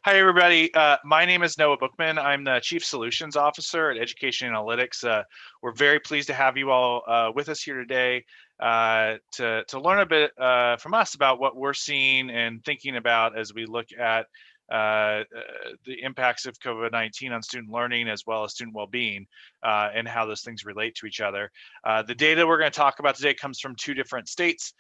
Hi, everybody. My name is Noah Bookman. I'm the Chief Solutions Officer at Education Analytics. We're very pleased to have you all with us here today to learn a bit from us about what we're seeing and thinking about as we look at the impacts of COVID-19 on student learning as well as student well-being and how those things relate to each other. The data we're going to talk about today comes from two different states.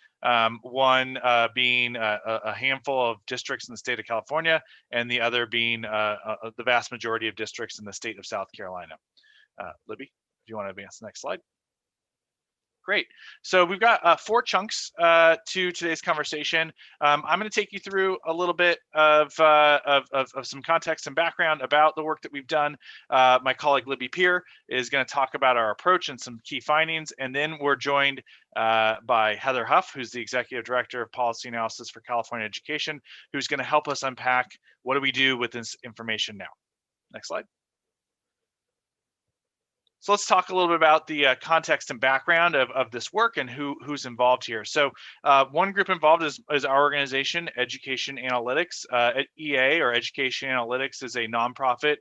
One being a handful of districts in the state of California, and the other being the vast majority of districts in the state of South Carolina. Libby, if you want to advance the next slide. Great. So we've got 4 chunks to today's conversation. I'm going to take you through a little bit of some context and background about the work that we've done. My colleague Libby Peer is going to talk about our approach and some key findings, and then we're joined by Heather Huff, who's the Executive Director of Policy Analysis for California Education, who's going to help us unpack what do we do with this information now. Next slide. So let's talk a little bit about the context and background of this work and who's involved here. So one group involved is our organization, Education Analytics. EA, or Education Analytics, is a nonprofit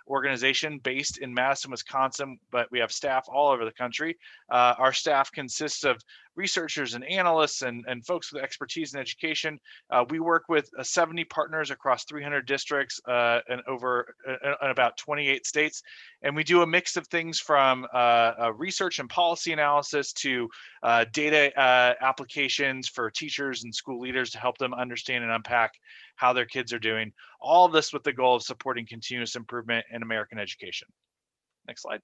organization based in Madison, Wisconsin, but we have staff all over the country. Our staff consists of researchers and analysts and folks with expertise in education. We work with 70 partners across 300 districts and about 28 states. And we do a mix of things from research and policy analysis to data applications for teachers and school leaders to help them understand and unpack how their kids are doing. All of this with the goal of supporting continuous improvement in American education. Next slide.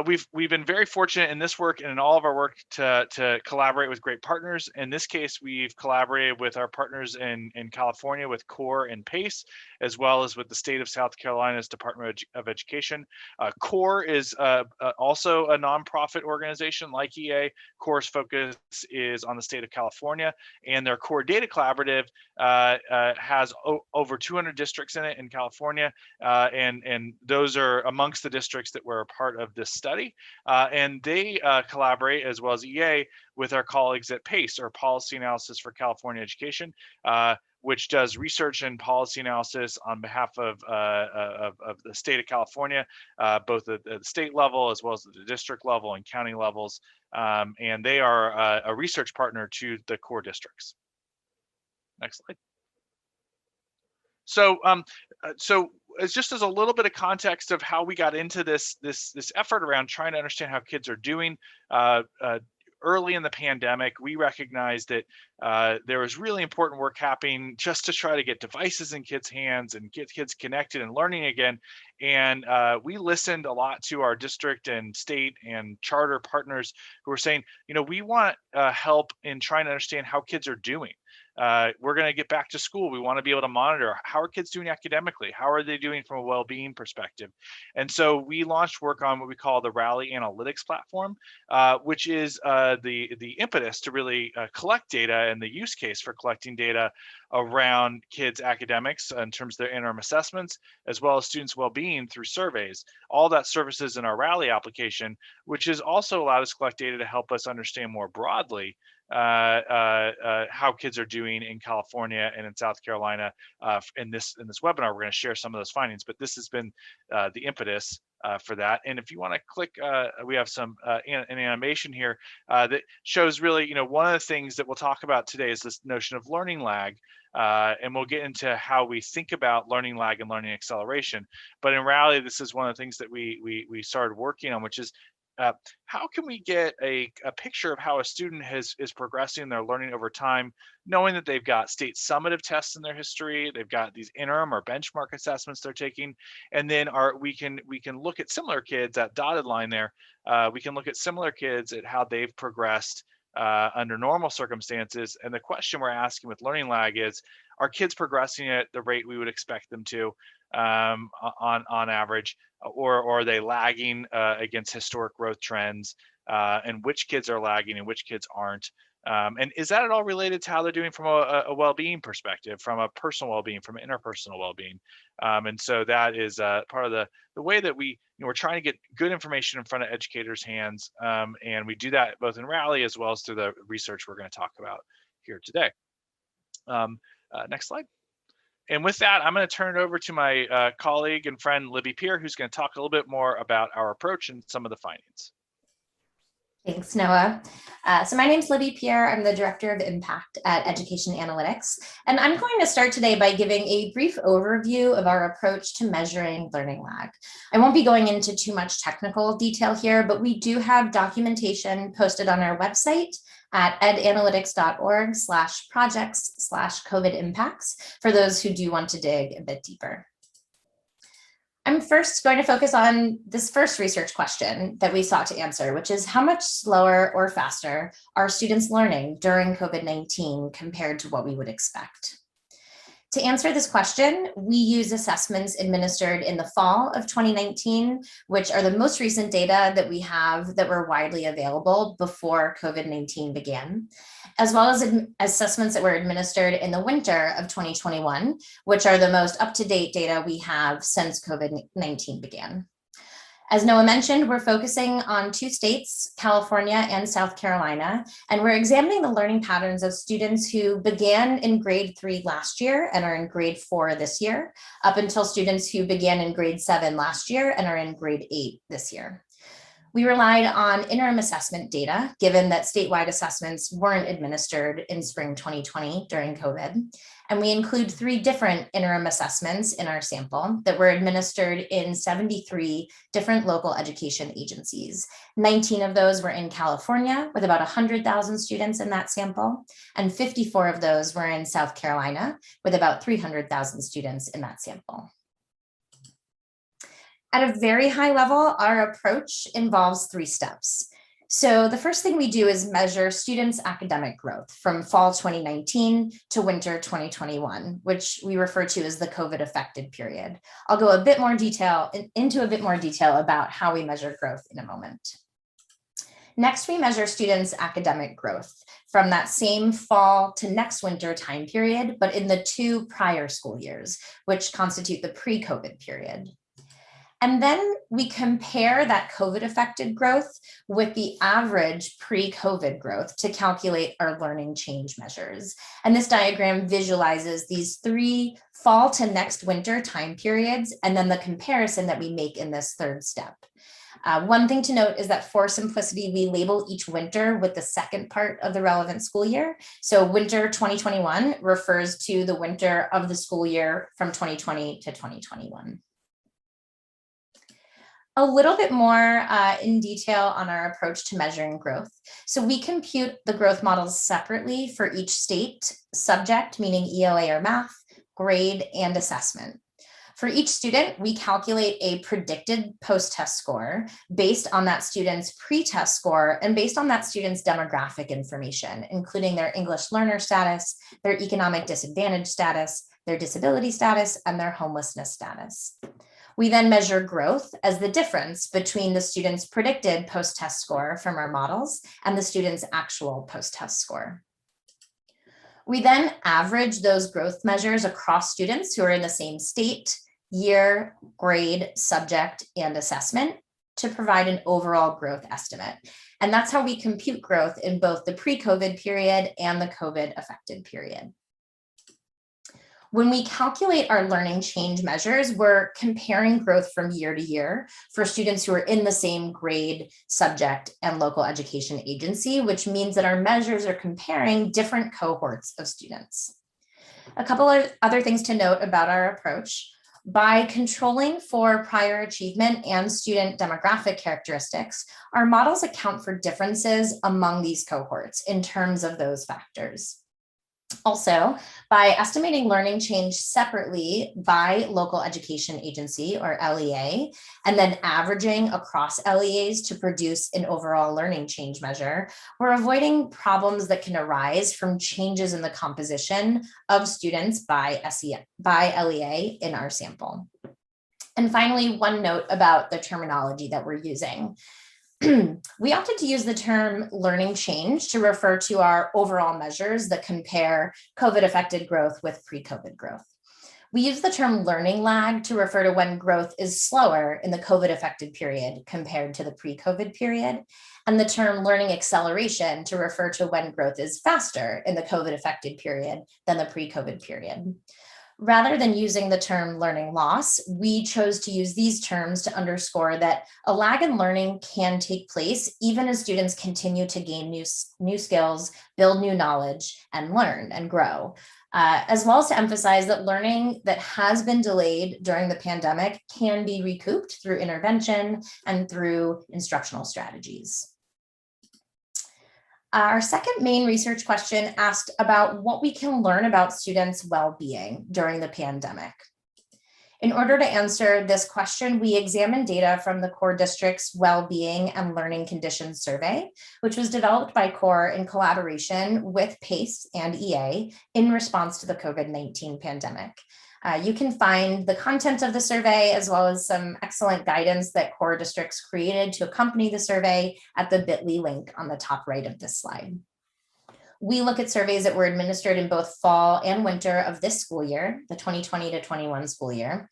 We've been very fortunate in this work and in all of our work to collaborate with great partners. In this case, we've collaborated with our partners in California with CORE and PACE, as well as with the state of South Carolina's Department of Education. CORE is also a nonprofit organization like EA. CORE's focus is on the state of California, and their CORE Data Collaborative has over 200 districts in it in California, and those are amongst the districts that were a part of this study, and they collaborate, as well as EA, with our colleagues at PACE, or Policy Analysis for California Education, which does research and policy analysis on behalf of the state of California, both at the state level as well as at the district level and county levels, and they are a research partner to the core districts. Next slide. So, it's just as a little bit of context of how we got into this effort around trying to understand how kids are doing. Early in the pandemic, we recognized that there was really important work happening just to try to get devices in kids' hands and get kids connected and learning again. And we listened a lot to our district and state and charter partners who were saying, we want help in trying to understand how kids are doing. We're going to get back to school. We want to be able to monitor how are kids doing academically, how are they doing from a well-being perspective. And so we launched work on what we call the Rally Analytics platform, which is the impetus to really collect data and the use case for collecting data around kids' academics in terms of their interim assessments, as well as students' well-being through surveys. All that services in our Rally application, which has also allowed us to collect data to help us understand more broadly how kids are doing in California and in South Carolina. In this webinar, we're going to share some of those findings, but this has been the impetus for that. And if you want to click, we have an animation here that shows really, one of the things that we'll talk about today is this notion of learning lag. And we'll get into how we think about learning lag and learning acceleration. But in Rally, this is one of the things that we started working on, which is how can we get a picture of how a student is progressing in their learning over time, knowing that they've got state summative tests in their history, they've got these interim or benchmark assessments they're taking, and then we can look at similar kids, that dotted line there. We can look at similar kids at how they've progressed under normal circumstances. And the question we're asking with learning lag is, are kids progressing at the rate we would expect them to on average, or are they lagging against historic growth trends, and which kids are lagging and which kids aren't? And is that at all related to how they're doing from a well-being perspective, from a personal well-being, from interpersonal well-being? And so that is part of the way that we're trying to get good information in front of educators' hands, and we do that both in Rally as well as through the research we're going to talk about here today. Next slide. And with that, I'm going to turn it over to my colleague and friend, Libby Peer, who's going to talk a little bit more about our approach and some of the findings. Thanks, Noah. So my name is Libby Peer. I'm the Director of Impact at Education Analytics. And I'm going to start today by giving a brief overview of our approach to measuring learning lag. I won't be going into too much technical detail here, but we do have documentation posted on our website at edanalytics.org/projects/COVID impacts for those who do want to dig a bit deeper. I'm first going to focus on this first research question that we sought to answer, which is how much slower or faster are students learning during COVID-19 compared to what we would expect? To answer this question, we use assessments administered in the fall of 2019, which are the most recent data that we have that were widely available before COVID-19 began, as well as assessments that were administered in the winter of 2021, which are the most up-to-date data we have since COVID-19 began. As Noah mentioned, we're focusing on 2 states, California and South Carolina, and we're examining the learning patterns of students who began in grade 3 last year and are in grade 4 this year, up until students who began in grade 7 last year and are in grade 8 this year. We relied on interim assessment data, given that statewide assessments weren't administered in spring 2020 during COVID. And we include 3 different interim assessments in our sample that were administered in 73 different local education agencies. 19 of those were in California, with about 100,000 students in that sample, and 54 of those were in South Carolina, with about 300,000 students in that sample. At a very high level, our approach involves 3 steps. So the first thing we do is measure students' academic growth from fall 2019 to winter 2021, which we refer to as the COVID-affected period. I'll go into a bit more detail about how we measure growth in a moment. Next, we measure students' academic growth from that same fall to next winter time period, but in the 2 prior school years, which constitute the pre-COVID period. And then we compare that COVID-affected growth with the average pre-COVID growth to calculate our learning change measures. And this diagram visualizes these 3 fall to next winter time periods, and then the comparison that we make in this 3rd step. One thing to note is that for simplicity, we label each winter with the second part of the relevant school year. So winter 2021 refers to the winter of the school year from 2020 to 2021. A little bit more in detail on our approach to measuring growth. So we compute the growth models separately for each state, subject, meaning ELA or math, grade, and assessment. For each student, we calculate a predicted post-test score based on that student's pre-test score and based on that student's demographic information, including their English learner status, their economic disadvantage status, their disability status, and their homelessness status. We then measure growth as the difference between the student's predicted post-test score from our models and the student's actual post-test score. We then average those growth measures across students who are in the same state, year, grade, subject, and assessment to provide an overall growth estimate. And that's how we compute growth in both the pre-COVID period and the COVID-affected period. When we calculate our learning change measures, we're comparing growth from year to year for students who are in the same grade, subject, and local education agency, which means that our measures are comparing different cohorts of students. A couple of other things to note about our approach. By controlling for prior achievement and student demographic characteristics, our models account for differences among these cohorts in terms of those factors. Also, by estimating learning change separately by local education agency or LEA, and then averaging across LEAs to produce an overall learning change measure, we're avoiding problems that can arise from changes in the composition of students by LEA in our sample. And finally, one note about the terminology that we're using. We opted to use the term learning change to refer to our overall measures that compare COVID-affected growth with pre-COVID growth. We use the term learning lag to refer to when growth is slower in the COVID-affected period compared to the pre-COVID period, and the term learning acceleration to refer to when growth is faster in the COVID-affected period than the pre-COVID period. Rather than using the term learning loss, we chose to use these terms to underscore that a lag in learning can take place even as students continue to gain new skills, build new knowledge, and learn and grow. As well as to emphasize that learning that has been delayed during the pandemic can be recouped through intervention and through instructional strategies. Our second main research question asked about what we can learn about students' well-being during the pandemic. In order to answer this question, we examined data from the CORE District's Well-Being and Learning Conditions Survey, which was developed by CORE in collaboration with PACE and EA in response to the COVID-19 pandemic. You can find the content of the survey as well as some excellent guidance that CORE Districts created to accompany the survey at the bit.ly link on the top right of this slide. We look at surveys that were administered in both fall and winter of this school year, the 2020 to 21 school year.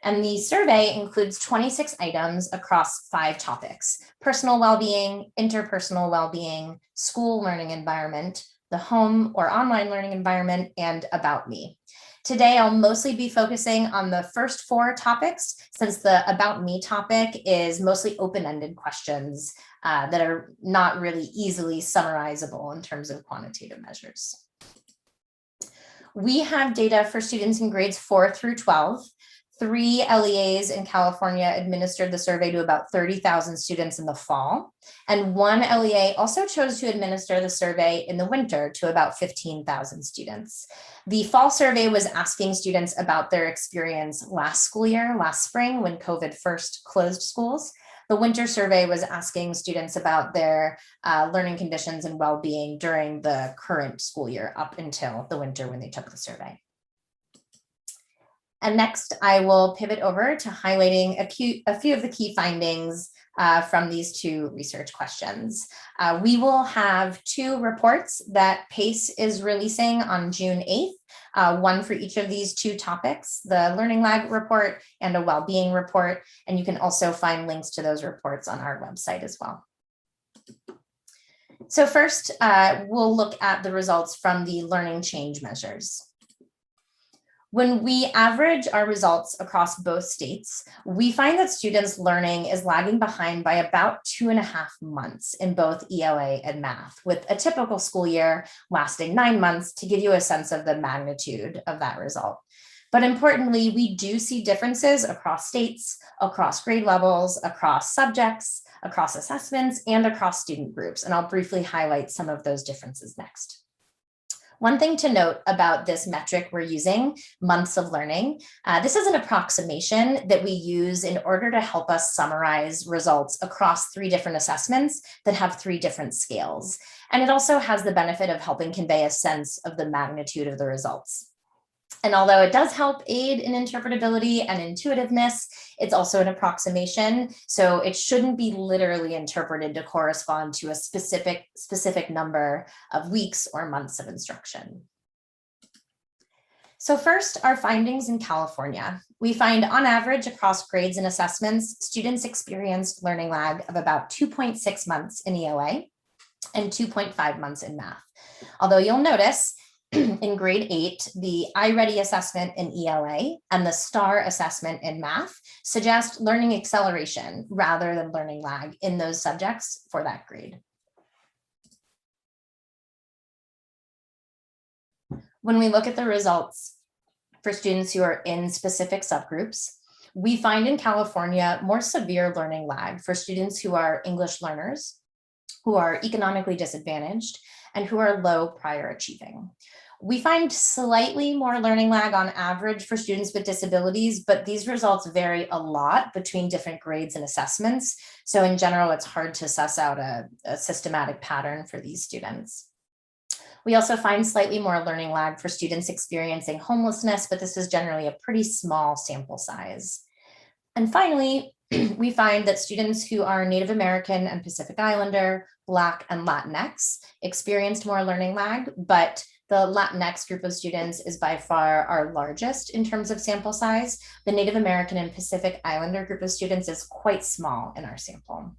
And the survey includes 26 items across 5 topics: personal well-being, interpersonal well-being, school learning environment, the home or online learning environment, and about me. Today, I'll mostly be focusing on the first 4 topics, since the About Me topic is mostly open-ended questions that are not really easily summarizable in terms of quantitative measures. We have data for students in grades 4 through 12. 3 LEAs in California administered the survey to about 30,000 students in the fall, and 1 LEA also chose to administer the survey in the winter to about 15,000 students. The fall survey was asking students about their experience last school year, last spring, when COVID first closed schools. The winter survey was asking students about their learning conditions and well-being during the current school year up until the winter when they took the survey. And next, I will pivot over to highlighting a few of the key findings from these 2 research questions. We will have 2 reports that PACE is releasing on June 8th, one for each of these 2 topics, the Learning Lag report and a Wellbeing report, and you can also find links to those reports on our website as well. So first, we'll look at the results from the learning change measures. When we average our results across both states, we find that students' learning is lagging behind by about 2.5 months in both ELA and math, with a typical school year lasting 9 months, to give you a sense of the magnitude of that result. But importantly, we do see differences across states, across grade levels, across subjects, across assessments, and across student groups. And I'll briefly highlight some of those differences next. One thing to note about this metric we're using, months of learning, this is an approximation that we use in order to help us summarize results across 3 different assessments that have 3 different scales. And it also has the benefit of helping convey a sense of the magnitude of the results. And although it does help aid in interpretability and intuitiveness, it's also an approximation. So it shouldn't be literally interpreted to correspond to a specific number of weeks or months of instruction. So first, our findings in California. We find on average across grades and assessments, students experienced learning lag of about 2.6 months in ELA and 2.5 months in math. Although you'll notice in grade 8, the iReady assessment in ELA and the STAR assessment in math suggest learning acceleration rather than learning lag in those subjects for that grade. When we look at the results for students who are in specific subgroups, we find in California more severe learning lag for students who are English learners, who are economically disadvantaged, and who are low prior achieving. We find slightly more learning lag on average for students with disabilities, but these results vary a lot between different grades and assessments. So in general, it's hard to suss out a systematic pattern for these students. We also find slightly more learning lag for students experiencing homelessness, but this is generally a pretty small sample size. And finally, we find that students who are Native American and Pacific Islander, Black, and Latinx experienced more learning lag, but The Latinx group of students is by far our largest in terms of sample size. The Native American and Pacific Islander group of students is quite small in our sample.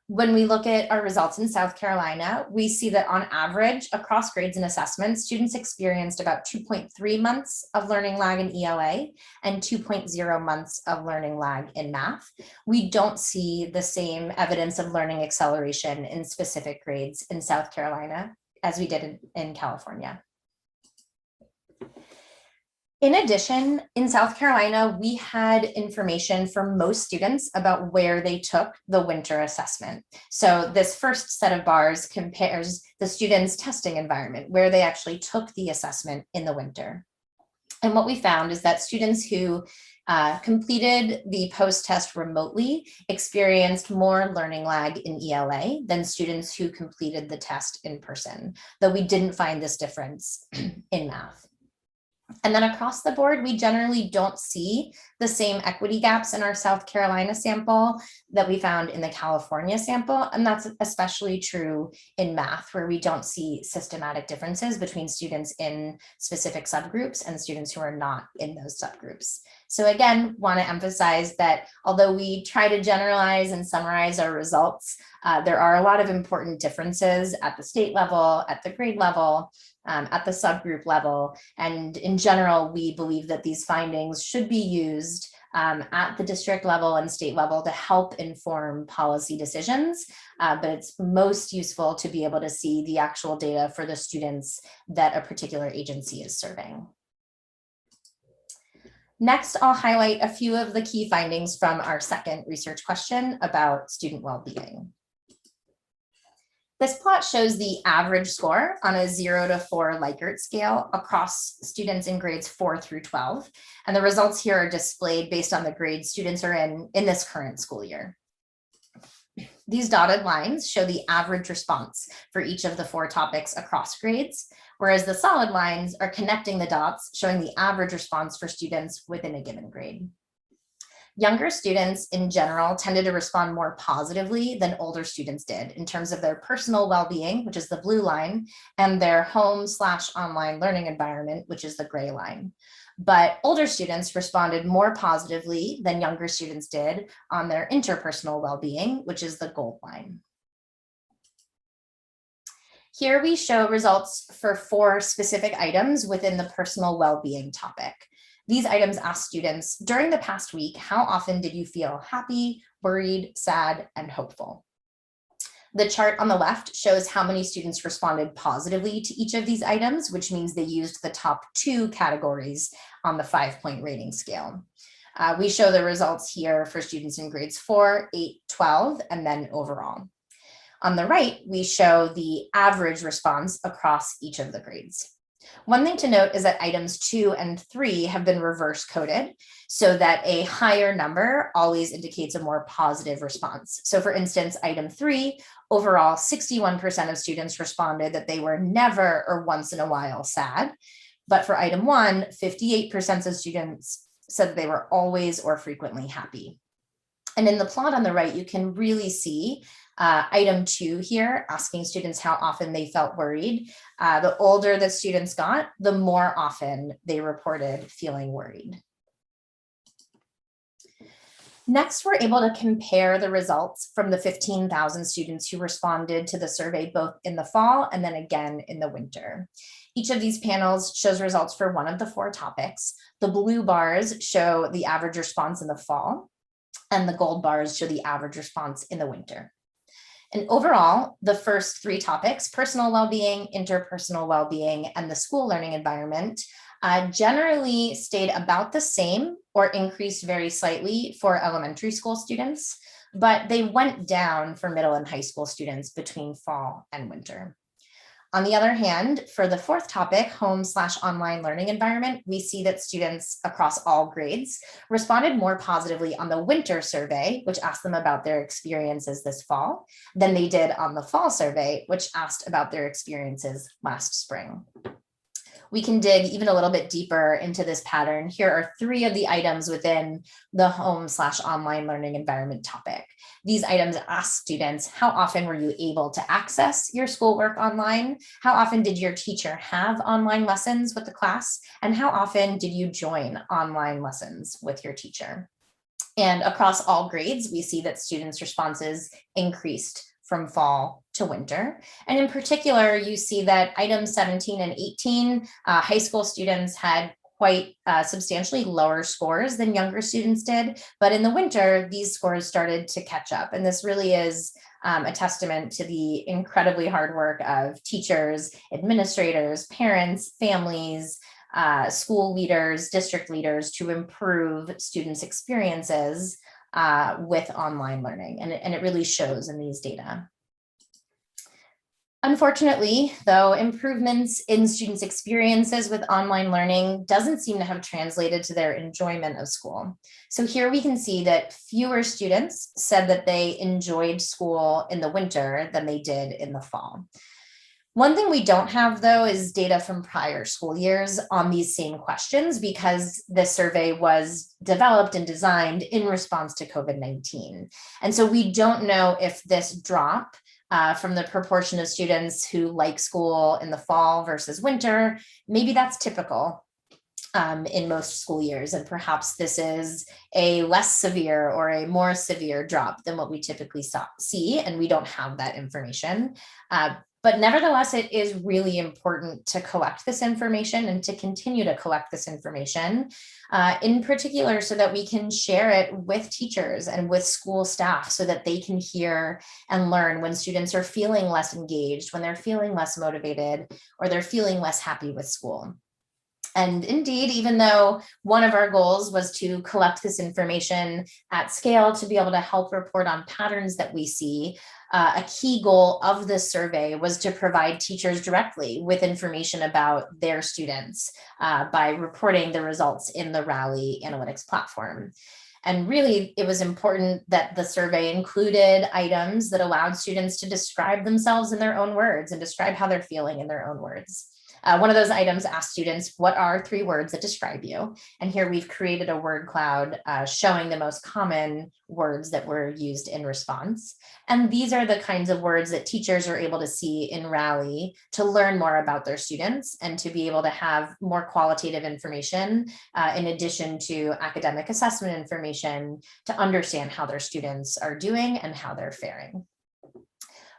When we look at our results in South Carolina, we see that on average, across grades and assessments, students experienced about 2.3 months of learning lag in ELA and 2.0 months of learning lag in math. We don't see the same evidence of learning acceleration in specific grades in South Carolina as we did in California. In addition, in South Carolina, we had information for most students about where they took the winter assessment. So this first set of bars compares the students' testing environment, where they actually took the assessment in the winter. And what we found is that students who completed the post-test remotely experienced more learning lag in ELA than students who completed the test in person, though we didn't find this difference in math. And then across the board, we generally don't see the same equity gaps in our South Carolina sample that we found in the California sample. And that's especially true in math, where we don't see systematic differences between students in specific subgroups and students who are not in those subgroups. So again, want to emphasize that although we try to generalize and summarize our results, there are a lot of important differences at the state level, at the grade level, at the subgroup level. And in general, we believe that these findings should be used at the district level and state level to help inform policy decisions. But it's most useful to be able to see the actual data for the students that a particular agency is serving. Next, I'll highlight a few of the key findings from our second research question about student well-being. This plot shows the average score on a 0 to 4 Likert scale across students in grades 4 through 12. And the results here are displayed based on the grades students are in this current school year. These dotted lines show the average response for each of the 4 topics across grades, whereas the solid lines are connecting the dots, showing the average response for students within a given grade. Younger students in general tended to respond more positively than older students did in terms of their personal well-being, which is the blue line, and their home/online learning environment, which is the gray line. But older students responded more positively than younger students did on their interpersonal well-being, which is the gold line. Here we show results for 4 specific items within the personal well-being topic. These items ask students, during the past week, how often did you feel happy, worried, sad, and hopeful? The chart on the left shows how many students responded positively to each of these items, which means they used the top 2 categories on the 5-point rating scale. We show the results here for students in grades 4, 8, 12, and then overall. On the right, we show the average response across each of the grades. One thing to note is that items 2 and 3 have been reverse coded so that a higher number always indicates a more positive response. So for instance, item 3, overall 61% of students responded that they were never or once in a while sad. But for item 1, 58% of students said that they were always or frequently happy. And in the plot on the right, you can really see item 2 here, asking students how often they felt worried. The older the students got, the more often they reported feeling worried. Next, we're able to compare the results from the 15,000 students who responded to the survey both in the fall and then again in the winter. Each of these panels shows results for one of the 4 topics. The blue bars show the average response in the fall, and the gold bars show the average response in the winter. And overall, the first 3 topics, personal well-being, interpersonal well-being, and the school learning environment, generally stayed about the same or increased very slightly for elementary school students, but they went down for middle and high school students between fall and winter. On the other hand, for the 4th topic, home/online learning environment, we see that students across all grades responded more positively on the winter survey, which asked them about their experiences this fall, than they did on the fall survey, which asked about their experiences last spring. We can dig even a little bit deeper into this pattern. Here are 3 of the items within the home/online learning environment topic. These items ask students, how often were you able to access your schoolwork online? How often did your teacher have online lessons with the class? And how often did you join online lessons with your teacher? And across all grades, we see that students' responses increased from fall to winter. And in particular, you see that items 17 and 18, high school students had quite substantially lower scores than younger students did. But in the winter, these scores started to catch up. And this really is a testament to the incredibly hard work of teachers, administrators, parents, families, school leaders, district leaders to improve students' experiences with online learning. And it really shows in these data. Unfortunately, though, improvements in students' experiences with online learning doesn't seem to have translated to their enjoyment of school. So here we can see that fewer students said that they enjoyed school in the winter than they did in the fall. One thing we don't have, though, is data from prior school years on these same questions, because this survey was developed and designed in response to COVID-19. And so we don't know if this drop from the proportion of students who like school in the fall versus winter, maybe that's typical in most school years. And perhaps this is a less severe or a more severe drop than what we typically see, and we don't have that information. But nevertheless, it is really important to collect this information and to continue to collect this information, in particular, so that we can share it with teachers and with school staff so that they can hear and learn when students are feeling less engaged, when they're feeling less motivated, or they're feeling less happy with school. And indeed, even though one of our goals was to collect this information at scale to be able to help report on patterns that we see, a key goal of this survey was to provide teachers directly with information about their students by reporting the results in the Rally analytics platform. And really, it was important that the survey included items that allowed students to describe themselves in their own words and describe how they're feeling in their own words. One of those items asked students, what are 3 words that describe you? And here we've created a word cloud showing the most common words that were used in response. And these are the kinds of words that teachers are able to see in Rally to learn more about their students and to be able to have more qualitative information in addition to academic assessment information to understand how their students are doing and how they're faring.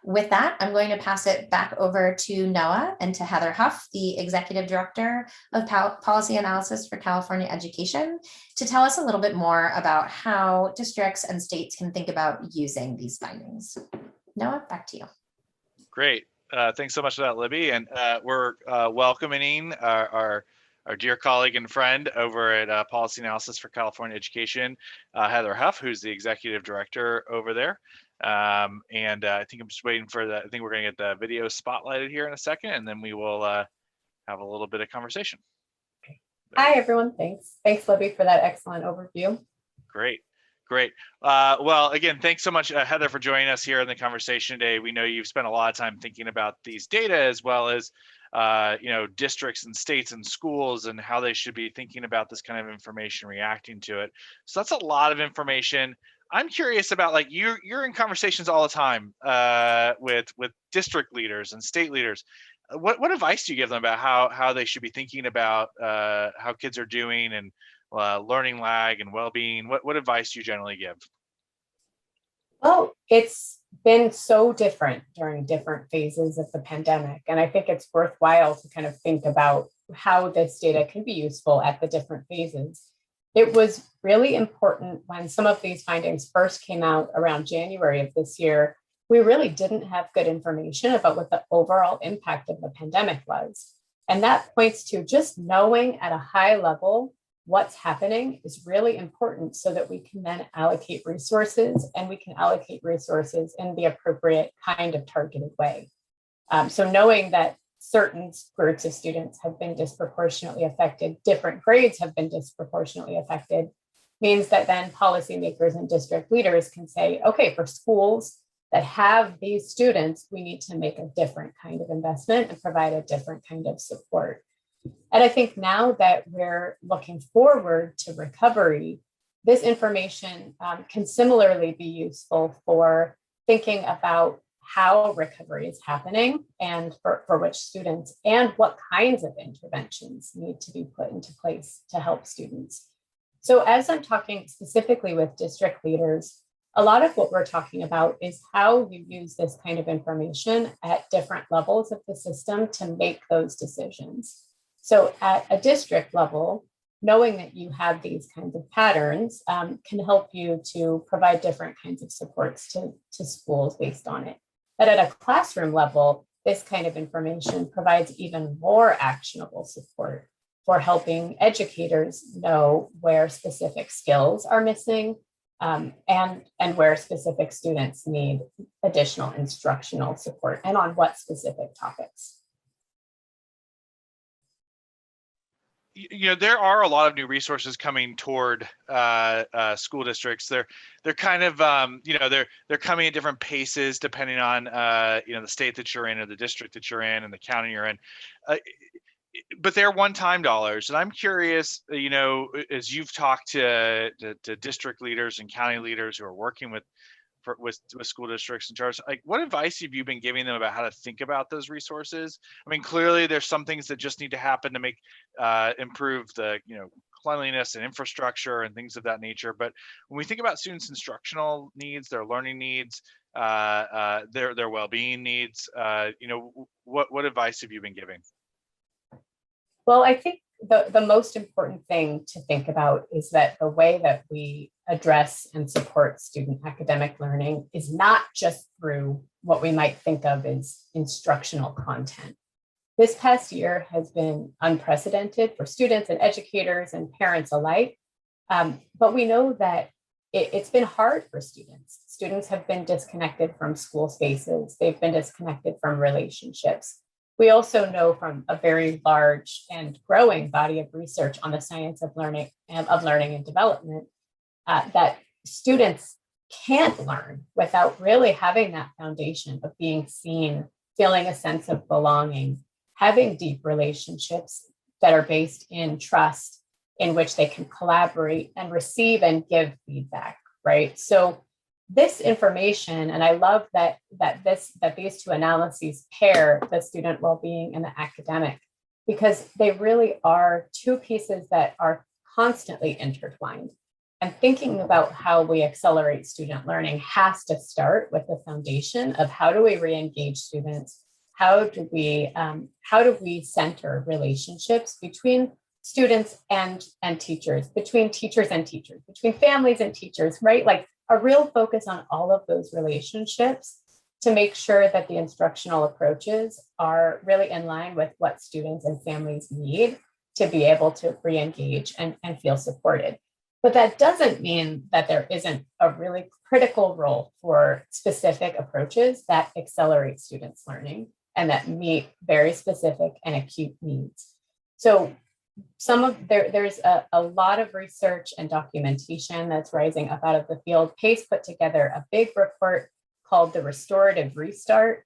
With that, I'm going to pass it back over to Noah and to Heather Huff, the Executive Director of Policy Analysis for California Education, to tell us a little bit more about how districts and states can think about using these findings. Noah, back to you. Great. Thanks so much for that, Libby. And we're welcoming our dear colleague and friend over at Policy Analysis for California Education, Heather Huff, who's the Executive Director over there. And I think I'm just waiting for I think we're going to get the video spotlighted here in a second, and then we will have a little bit of conversation. Hi, everyone. Thanks, Libby, for that excellent overview. Great. Well, again, thanks so much, Heather, for joining us here in the conversation today. We know you've spent a lot of time thinking about these data, as well as districts and states and schools and how they should be thinking about this kind of information, reacting to it. So that's a lot of information. I'm curious about, like, you're in conversations all the time with district leaders and state leaders. What advice do you give them about how they should be thinking about how kids are doing and learning lag and well-being? What advice do you generally give? Well, it's been so different during different phases of the pandemic, and I think it's worthwhile to kind of think about how this data can be useful at the different phases. It was really important when some of these findings first came out around January of this year. We really didn't have good information about what the overall impact of the pandemic was. And that points to just knowing at a high level what's happening is really important so that we can then allocate resources, and we can allocate resources in the appropriate kind of targeted way. So knowing that certain groups of students have been disproportionately affected, different grades have been disproportionately affected, means that then policymakers and district leaders can say, okay, for schools that have these students, we need to make a different kind of investment and provide a different kind of support. And I think now that we're looking forward to recovery, this information can similarly be useful for thinking about how recovery is happening and for which students, and what kinds of interventions need to be put into place to help students. So as I'm talking specifically with district leaders, a lot of what we're talking about is how you use this kind of information at different levels of the system to make those decisions. So at a district level, knowing that you have these kinds of patterns can help you to provide different kinds of supports to schools based on it. But at a classroom level, this kind of information provides even more actionable support for helping educators know where specific skills are missing, and where specific students need additional instructional support and on what specific topics. There are a lot of new resources coming toward school districts. They're kind of they're coming at different paces depending on the state that you're in, or the district that you're in, and the county you're in. But they're one-time dollars, and I'm curious, as you've talked to district leaders and county leaders who are working with school districts and charters, like, what advice have you been giving them about how to think about those resources? I mean, clearly there's some things that just need to happen to make improve the cleanliness and infrastructure and things of that nature. But when we think about students' instructional needs, their learning needs, their well-being needs, what advice have you been giving? Well, I think the most important thing to think about is that the way that we address and support student academic learning is not just through what we might think of as instructional content. This past year has been unprecedented for students and educators and parents alike, but we know that it's been hard for students. Students have been disconnected from school spaces. They've been disconnected from relationships. We also know from a very large and growing body of research on the science of learning and development that students can't learn without really having that foundation of being seen, feeling a sense of belonging, having deep relationships that are based in trust, in which they can collaborate and receive and give feedback, right? So this information, and I love that these two analyses pair the student well-being and the academic, because they really are two pieces that are constantly intertwined. And thinking about how we accelerate student learning has to start with the foundation of how do we re-engage students? How do we center relationships between students and teachers, between teachers and teachers, between families and teachers, right? Like a real focus on all of those relationships to make sure that the instructional approaches are really in line with what students and families need to be able to re-engage and feel supported. But that doesn't mean that there isn't a really critical role for specific approaches that accelerate students' learning and that meet very specific and acute needs. So there's a lot of research and documentation that's rising up out of the field. PACE put together a big report called the Restorative Restart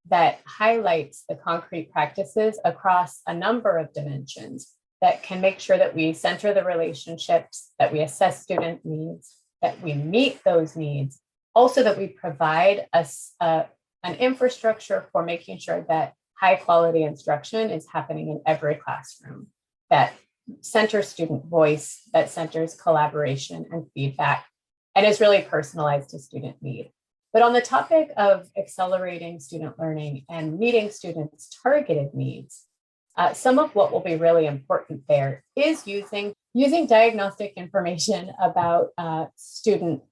that highlights the concrete practices across a number of dimensions that can make sure that we center the relationships, that we assess student needs, that we meet those needs, also that we provide an infrastructure for making sure that high quality instruction is happening in every classroom, that centers student voice, that centers collaboration and feedback, and is really personalized to student need. But on the topic of accelerating student learning and meeting students' targeted needs, some of what will be really important there is using diagnostic information about student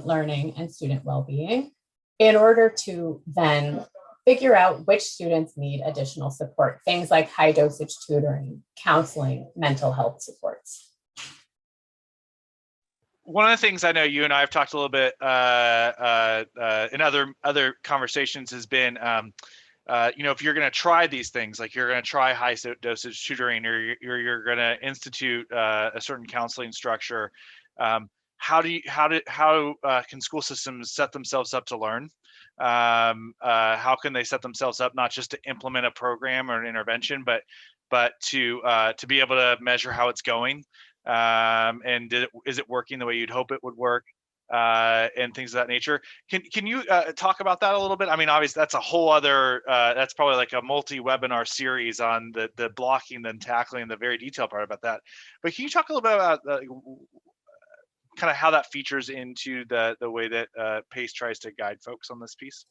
learning and student well-being in order to then figure out which students need additional support, things like high dosage tutoring, counseling, mental health supports. One of the things I know you and I have talked a little bit in other conversations has been, if you're going to try these things, like you're going to try high dosage tutoring, or you're going to institute a certain counseling structure, how can school systems set themselves up to learn? How can they set themselves up not just to implement a program or an intervention, but but to be able to measure how it's going, and is it working the way you'd hope it would work, and things of that nature. Can you talk about that a little bit? I mean, obviously that's a whole other, that's probably like a multi-webinar series on the blocking and tackling, the very detailed part about that. But can you talk a little bit about kind of how that features into the way that PACE tries to guide folks on this piece?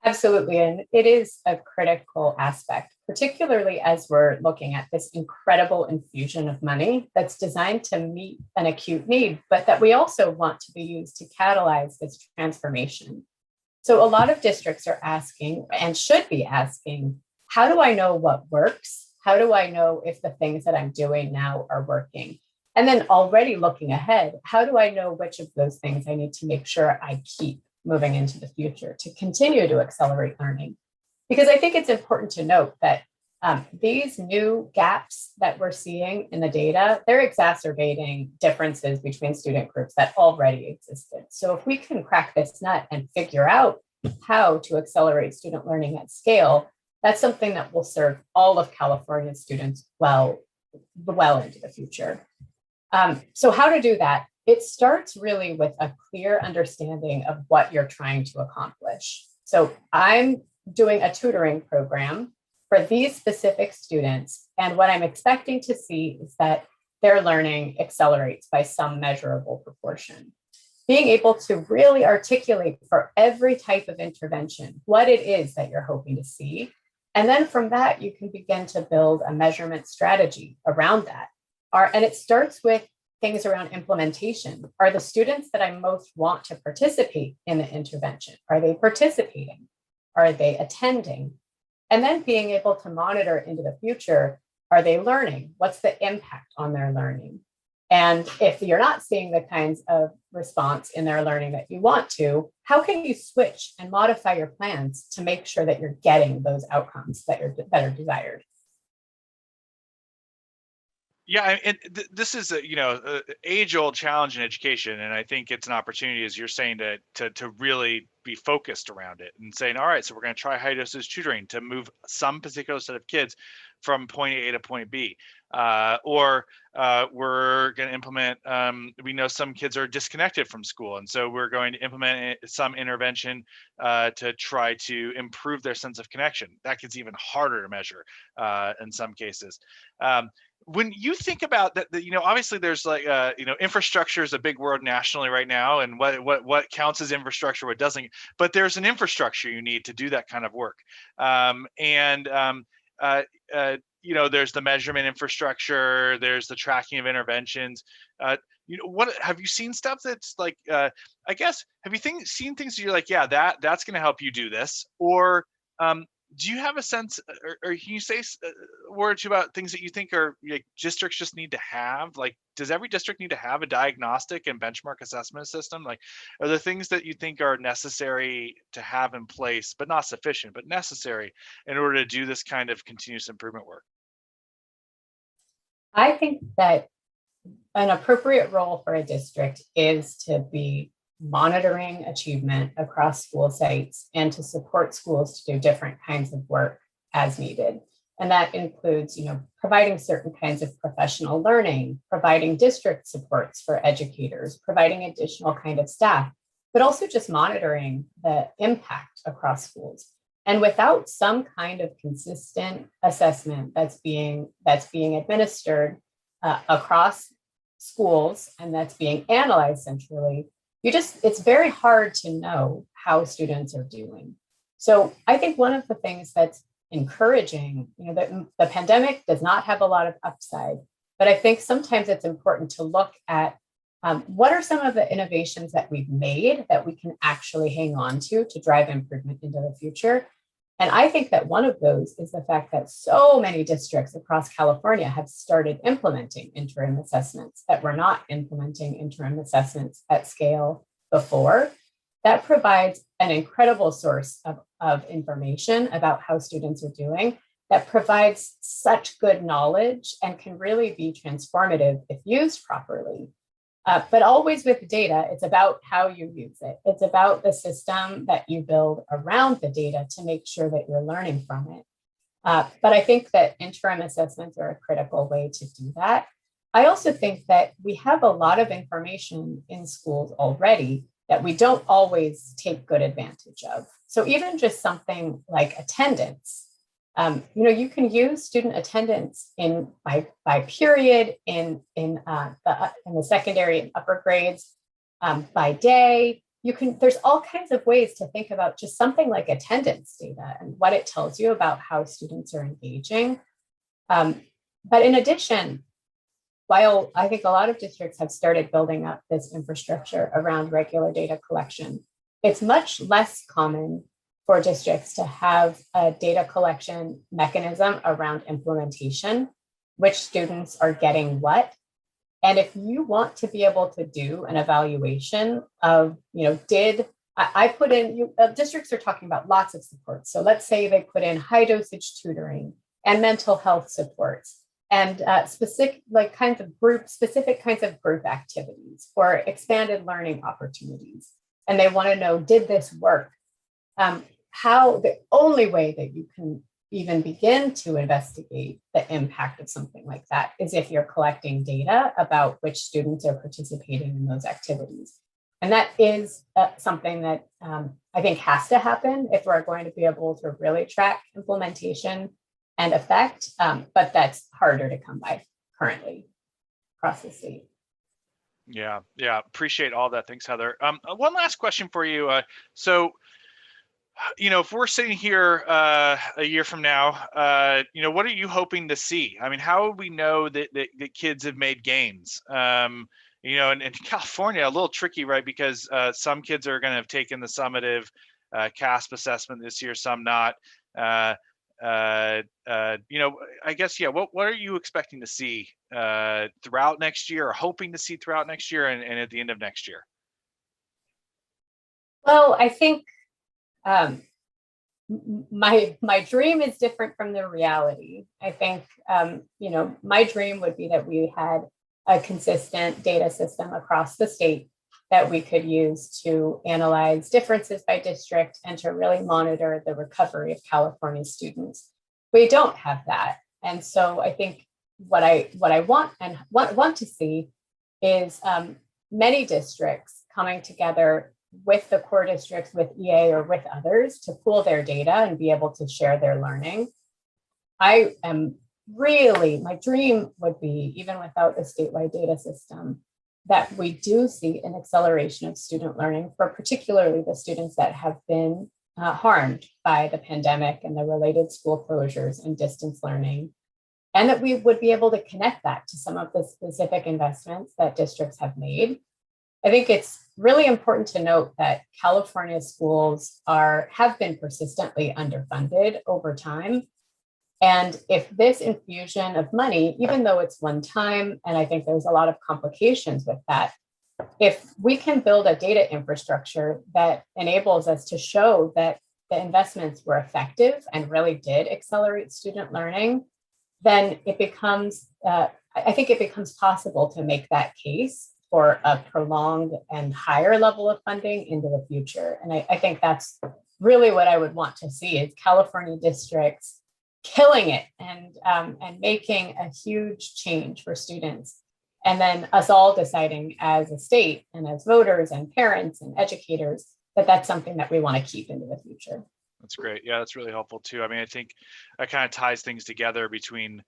Absolutely. And it is a critical aspect, particularly as we're looking at this incredible infusion of money that's designed to meet an acute need, but that we also want to be used to catalyze this transformation. So a lot of districts are asking, and should be asking, how do I know what works? How do I know if the things that I'm doing now are working? And then already looking ahead, how do I know which of those things I need to make sure I keep moving into the future to continue to accelerate learning? Because I think it's important to note that these new gaps that we're seeing in the data, they're exacerbating differences between student groups that already existed. So if we can crack this nut and figure out how to accelerate student learning at scale, that's something that will serve all of California's students well into the future. So how to do that? It starts really with a clear understanding of what you're trying to accomplish. So I'm doing a tutoring program for these specific students, and what I'm expecting to see is that their learning accelerates by some measurable proportion. Being able to really articulate for every type of intervention what it is that you're hoping to see. And then from that, you can begin to build a measurement strategy around that. And it starts with things around implementation. Are the students that I most want to participate in the intervention, are they participating? Are they attending? And then being able to monitor into the future, are they learning? What's the impact on their learning? And if you're not seeing the kinds of response in their learning that you want to, how can you switch and modify your plans to make sure that you're getting those outcomes that are desired? Yeah, and this is a age-old challenge in education, and I think it's an opportunity, as you're saying, to really be focused around it and saying, all right, so we're going to try high dosage tutoring to move some particular set of kids from point A to point B, or we're going to implement. We know some kids are disconnected from school, and so we're going to implement some intervention to try to improve their sense of connection. That gets even harder to measure in some cases. When you think about that, obviously there's like, infrastructure is a big word nationally right now, and what counts as infrastructure, what doesn't. But there's an infrastructure you need to do that kind of work, there's the measurement infrastructure, there's the tracking of interventions. What have you seen stuff that's like? I guess have you seen things that you're like, yeah, that's going to help you do this, or do you have a sense, or can you say a word or two about things that you think are like districts just need to have? Like, does every district need to have a diagnostic and benchmark assessment system? Like, are there things that you think are necessary to have in place, but not sufficient, but necessary in order to do this kind of continuous improvement work? I think that an appropriate role for a district is to be monitoring achievement across school sites and to support schools to do different kinds of work as needed. And that includes, providing certain kinds of professional learning, providing district supports for educators, providing additional kind of staff, but also just monitoring the impact across schools. And without some kind of consistent assessment that's being administered across schools and that's being analyzed centrally, it's very hard to know how students are doing. So I think one of the things that's encouraging, that the pandemic does not have a lot of upside, but I think sometimes it's important to look at what are some of the innovations that we've made that we can actually hang on to drive improvement into the future. And I think that one of those is the fact that so many districts across California have started implementing interim assessments that were not implementing interim assessments at scale before. That provides an incredible source of information about how students are doing, that provides such good knowledge and can really be transformative if used properly. But always with data, it's about how you use it. It's about the system that you build around the data to make sure that you're learning from it. But I think that interim assessments are a critical way to do that. I also think that we have a lot of information in schools already that we don't always take good advantage of. So even just something like attendance, you can use student attendance by period in the secondary and upper grades, by day. There's all kinds of ways to think about just something like attendance data and what it tells you about how students are engaging. But in addition, while I think a lot of districts have started building up this infrastructure around regular data collection, it's much less common for districts to have a data collection mechanism around implementation, which students are getting what. And if you want to be able to do an evaluation of, did I put in, districts are talking about lots of support. So let's say they put in high dosage tutoring and mental health supports and specific kinds of group activities or expanded learning opportunities. And they want to know, did this work? How the only way that you can even begin to investigate the impact of something like that is if you're collecting data about which students are participating in those activities. And that is something that I think has to happen if we're going to be able to really track implementation and effect, but that's harder to come by currently across the state. Yeah, appreciate all that. Thanks, Heather. One last question for you. If we're sitting here a year from now, what are you hoping to see? I mean, how would we know that kids have made gains? In California, a little tricky, right? Because some kids are going to have taken the summative CASP assessment this year, some not. I guess, what are you expecting to see throughout next year, or hoping to see throughout next year and at the end of next year? Well, I think my dream is different from the reality. I think, my dream would be that we had a consistent data system across the state that we could use to analyze differences by district and to really monitor the recovery of California students. We don't have that. And so I think what I want to see is many districts coming together with the core districts, with EA or with others, to pool their data and be able to share their learning. My dream would be, even without a statewide data system, that we do see an acceleration of student learning for particularly the students that have been harmed by the pandemic and the related school closures and distance learning, and that we would be able to connect that to some of the specific investments that districts have made. I think it's really important to note that California schools have been persistently underfunded over time. And if this infusion of money, even though it's one time, and I think there's a lot of complications with that, if we can build a data infrastructure that enables us to show that the investments were effective and really did accelerate student learning, then I think it becomes possible to make that case for a prolonged and higher level of funding into the future. And I think that's really what I would want to see, is California districts killing it and making a huge change for students. And then us all deciding as a state and as voters and parents and educators that that's something that we want to keep into the future. That's great. Yeah, that's really helpful too. I mean, I think that kind of ties things together between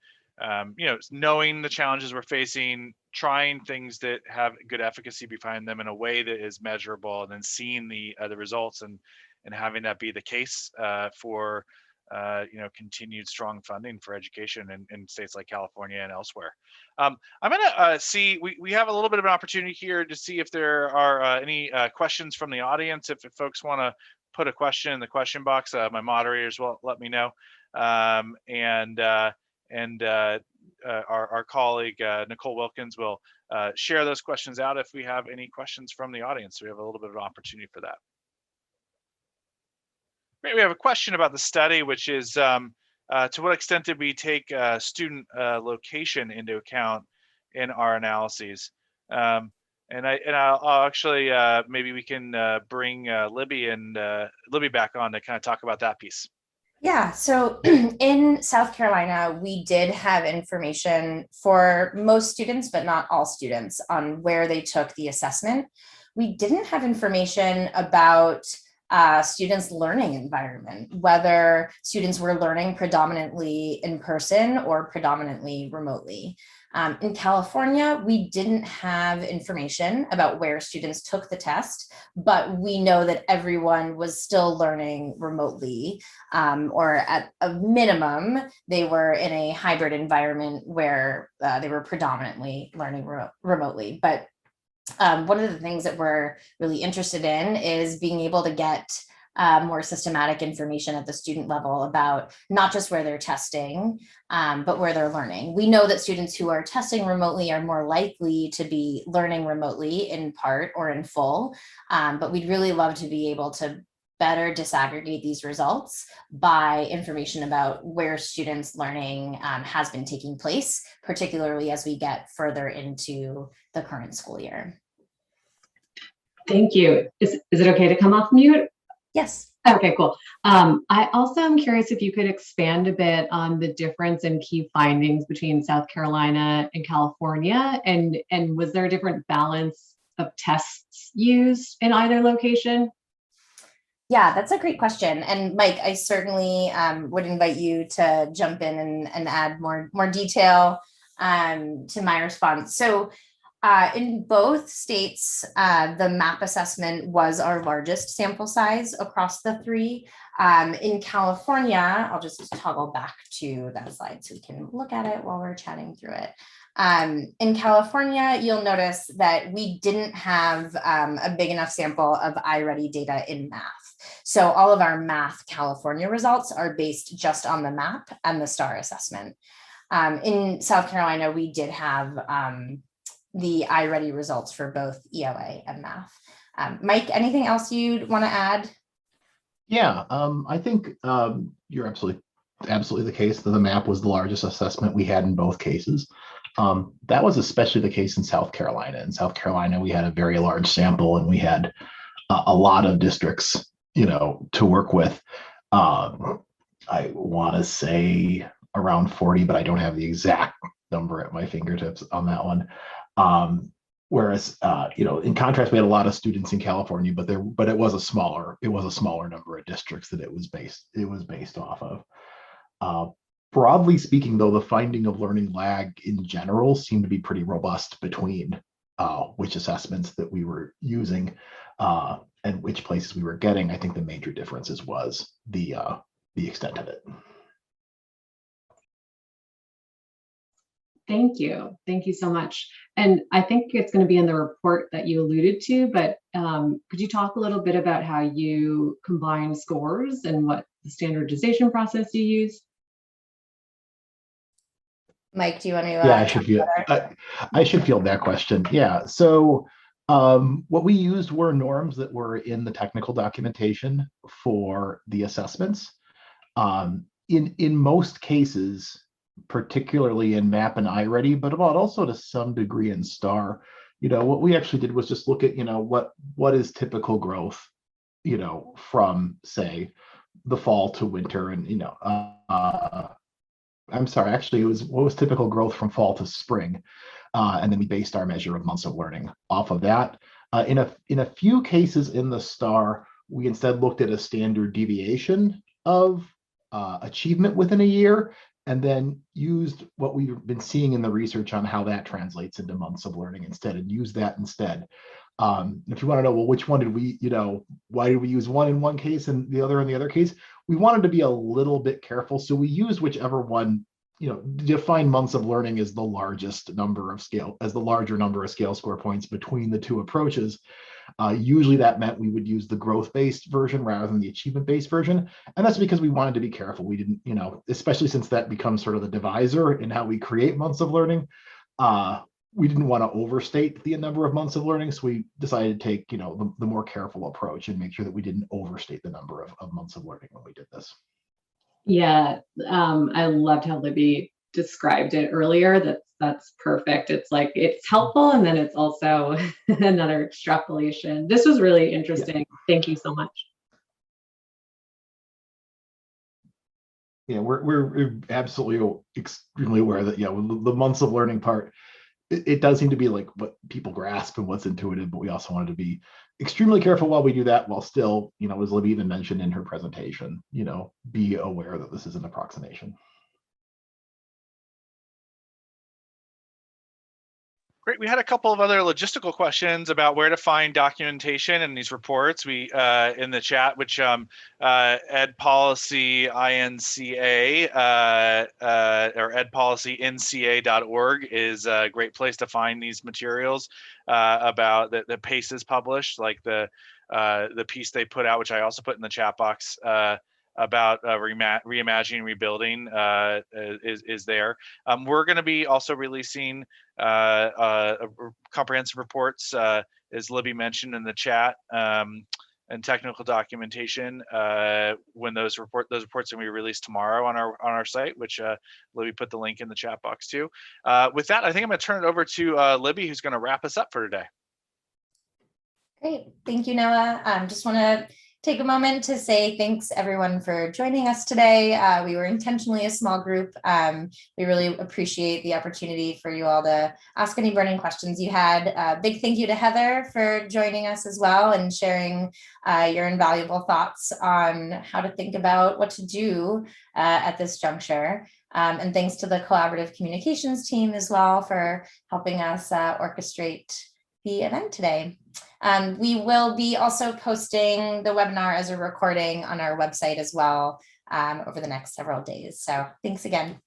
knowing the challenges we're facing, trying things that have good efficacy behind them in a way that is measurable, and then seeing the results and having that be the case for continued strong funding for education in states like California and elsewhere. I'm gonna see, we have a little bit of an opportunity here to see if there are any questions from the audience. If folks want to put a question in the question box, my moderators will let me know. Our colleague Nicole Wilkins will share those questions out if we have any questions from the audience. So we have a little bit of an opportunity for that. Great. We have a question about the study, which is to what extent did we take student location into account in our analyses? I'll actually maybe we can bring Libby back on to kind of talk about that piece. Yeah, so in South Carolina, we did have information for most students, but not all students, on where they took the assessment. We didn't have information about students' learning environment, whether students were learning predominantly in person or predominantly remotely. In California, we didn't have information about where students took the test, but we know that everyone was still learning remotely, or at a minimum, they were in a hybrid environment where they were predominantly learning remotely. But one of the things that we're really interested in is being able to get more systematic information at the student level about not just where they're testing, but where they're learning. We know that students who are testing remotely are more likely to be learning remotely in part or in full, but we'd really love to be able to better disaggregate these results by information about where students' learning has been taking place, particularly as we get further into the current school year. Thank you. Is it okay to come off mute? Yes. Okay, cool. I also am curious if you could expand a bit on the difference in key findings between South Carolina and California, and was there a different balance of tests used in either location? Yeah, that's a great question. And Mike, I certainly would invite you to jump in and add more detail to my response. So in both states, the MAP assessment was our largest sample size across the three. In California, I'll just toggle back to that slide so we can look at it while we're chatting through it. In California, you'll notice that we didn't have a big enough sample of iReady data in math. So all of our math California results are based just on the MAP and the STAR assessment. In South Carolina, we did have the iReady results for both ELA and math. Mike, anything else you'd want to add? Yeah, I think you're absolutely the case that the MAP was the largest assessment we had in both cases. That was especially the case in South Carolina. In South Carolina, we had a very large sample and we had a lot of districts, to work with. I want to say around 40, but I don't have the exact number at my fingertips on that one. Whereas, in contrast, we had a lot of students in California, but it was a smaller number of districts that it was based off of. Broadly speaking, though, the finding of learning lag in general seemed to be pretty robust between which assessments that we were using and which places we were getting. I think the major differences was the extent of it. Thank you. Thank you so much. And I think it's going to be in the report that you alluded to, but could you talk a little bit about how you combine scores and what the standardization process you use? Mike, do you want to? Yeah, I should field that question. Yeah. So what we used were norms that were in the technical documentation for the assessments. In most cases, particularly in MAP and iReady, but also to some degree in STAR, what we actually did was just look at, what is typical growth, from say the fall to winter, and I'm sorry, actually it was what was typical growth from fall to spring, and then we based our measure of months of learning off of that. In a few cases in the STAR, we instead looked at a standard deviation of achievement within a year, and then used what we've been seeing in the research on how that translates into months of learning instead, and use that instead. If you want to know, well, which one did we, why did we use one in one case and the other in the other case? We wanted to be a little bit careful. So we used whichever one, define months of learning as the larger number of scale score points between the two approaches. Usually that meant we would use the growth-based version rather than the achievement-based version. And that's because we wanted to be careful. We didn't, especially since that becomes sort of the divisor in how we create months of learning. We didn't want to overstate the number of months of learning. So we decided to take, the more careful approach and make sure that we didn't overstate the number of months of learning when we did this. Yeah, I loved how Libby described it earlier. That's perfect. It's like, it's helpful, and then it's also another extrapolation. This was really interesting. Yeah. Thank you so much. Yeah, we're absolutely extremely aware that, yeah, the months of learning part, it does seem to be like what people grasp and what's intuitive, but we also wanted to be extremely careful while we do that, while still, as Libby even mentioned in her presentation, be aware that this is an approximation. Great. We had a couple of other logistical questions about where to find documentation in these reports. We in the chat, which Ed Policy INCA or edpolicynca.org is a great place to find these materials about that PACE is published, like the piece they put out, which I also put in the chat box. About reimagining, rebuilding is there. We're going to be also releasing comprehensive reports, as Libby mentioned in the chat, and technical documentation when those reports are going to be released tomorrow on our site, which Libby put the link in the chat box too. With that, I think I'm going to turn it over to Libby, who's going to wrap us up for today. Great. Thank you, Noah. Just want to take a moment to say thanks everyone for joining us today. We were intentionally a small group. We really appreciate the opportunity for you all to ask any burning questions you had. A big thank you to Heather for joining us as well and sharing your invaluable thoughts on how to think about what to do at this juncture. And thanks to the collaborative communications team as well for helping us orchestrate the event today. We will be also posting the webinar as a recording on our website as well over the next several days. So thanks again.